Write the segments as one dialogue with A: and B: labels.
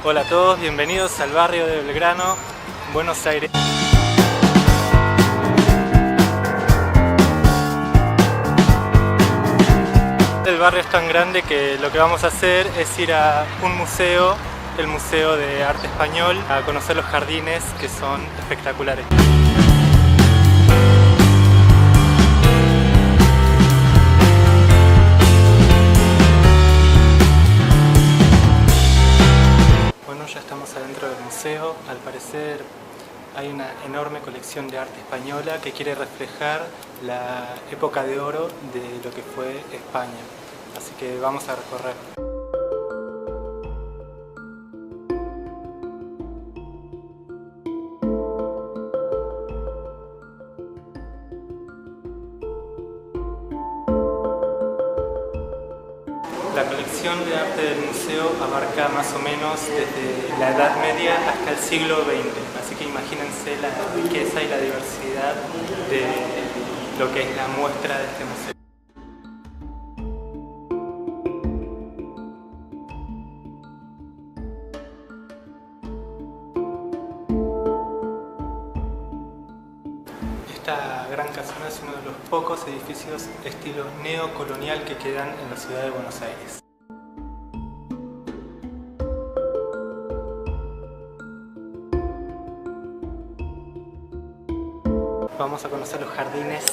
A: Hola a todos, bienvenidos al barrio de Belgrano, Buenos Aires. El barrio es tan grande que lo que vamos a hacer es ir a un museo, el Museo de Arte Español, a conocer los jardines que son espectaculares. Bueno, ya estamos adentro del museo. Al parecer hay una enorme colección de arte española que quiere reflejar la época de oro de lo que fue España. Así que vamos a recorrer. La colección de arte del museo abarca más o menos desde la Edad Media hasta el siglo XX, así que imagínense la riqueza y la diversidad de lo que es la muestra de este museo. Esta gran casona es uno de los pocos edificios estilo neocolonial que quedan en la ciudad de Buenos Aires. Vamos a conocer los jardines.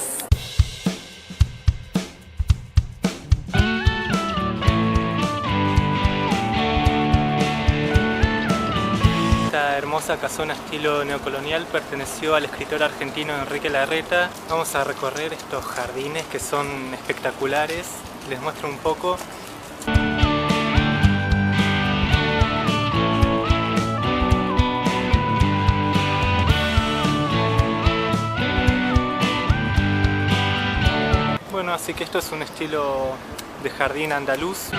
A: Esta hermosa casona estilo neocolonial perteneció al escritor argentino Enrique Larreta. Vamos a recorrer estos jardines que son espectaculares. Les muestro un poco. Bueno, así que esto es un estilo de jardín andaluz.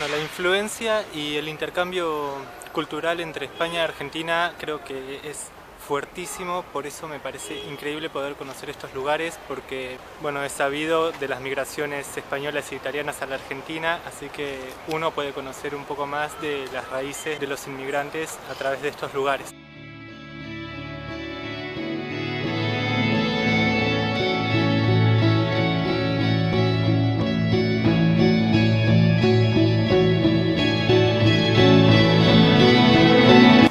A: La influencia y el intercambio cultural entre España y Argentina creo que es fuertísimo, por eso me parece increíble poder conocer estos lugares, porque bueno, he sabido de las migraciones españolas e italianas a la Argentina, así que uno puede conocer un poco más de las raíces de los inmigrantes a través de estos lugares.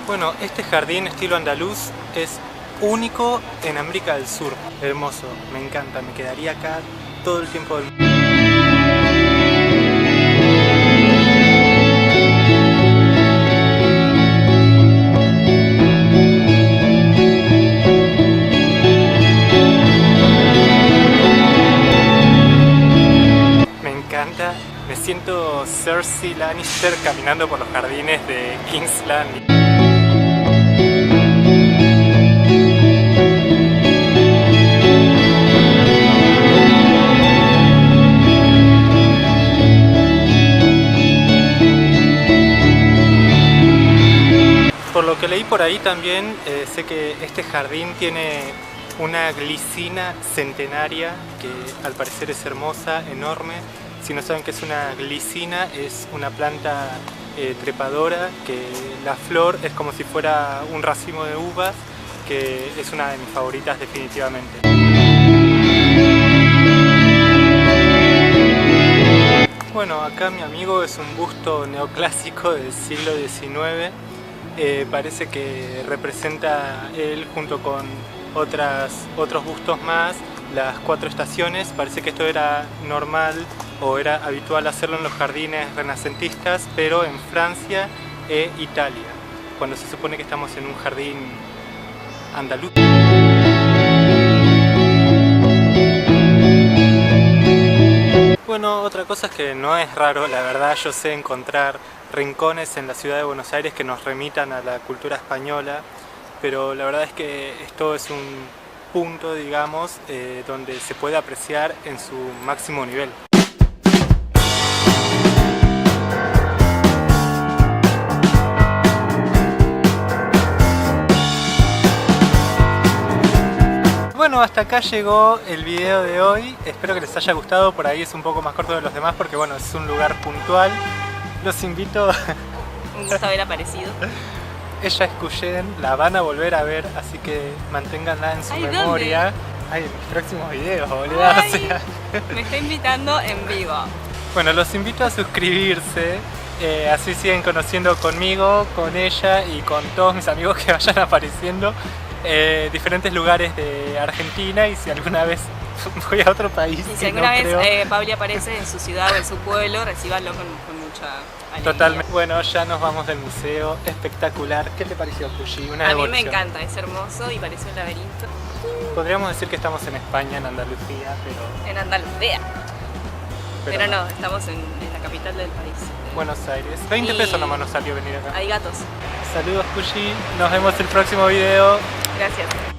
A: Bueno, este jardín estilo andaluz es único en América del Sur. Hermoso, me encanta, me quedaría acá todo el tiempo del mundo. Me encanta, me siento Cersei Lannister caminando por los jardines de King's Landing. Por lo que leí por ahí también, sé que este jardín tiene una glicina centenaria que al parecer es hermosa, enorme. Si no saben qué es una glicina, es una planta trepadora que la flor es como si fuera un racimo de uvas, que es una de mis favoritas definitivamente. Bueno, acá mi amigo es un busto neoclásico del siglo XIX. Parece que representa él junto con otros bustos más las 4 estaciones. Parece que esto era normal o era habitual hacerlo en los jardines renacentistas, pero en Francia e Italia, cuando se supone que estamos en un jardín andaluz. Bueno, otra cosa es que no es raro, la verdad. Yo sé encontrar rincones en la ciudad de Buenos Aires que nos remitan a la cultura española, pero la verdad es que esto es un punto, digamos, donde se puede apreciar en su máximo nivel. bueno, hasta acá llegó el video de hoy. Espero que les haya gustado. Por ahí es un poco más corto de los demás porque bueno, es un lugar puntual. Los invito...
B: Un gusto haber aparecido.
A: Ella es Cuyen, la van a volver a ver, así que manténganla en su memoria.
B: ¿Dónde?
A: Ay, en mis próximos videos, boludo.
B: Ay,
A: O sea.
B: me está invitando en vivo.
A: Bueno, los invito a suscribirse. Así siguen conociendo conmigo, con ella y con todos mis amigos que vayan apareciendo diferentes lugares de Argentina, y si alguna vez voy a otro país.
B: Y si
A: que
B: alguna
A: no
B: vez
A: creo.
B: Pauli aparece en su ciudad o en su pueblo, recíbanlo con mucha alegría.
A: Totalmente. Bueno, ya nos vamos del museo. Espectacular. ¿Qué te pareció, Cuyi? Una
B: A mí me
A: devolución.
B: encanta, es hermoso y parece un laberinto.
A: Podríamos decir que estamos en España, en Andalucía, pero...
B: En Andalucía. Pero no, estamos en la capital del país.
A: Buenos Aires. 20 pesos nomás nos salió venir acá.
B: Hay gatos.
A: Saludos, Cuyi. Nos vemos el próximo video.
B: Gracias.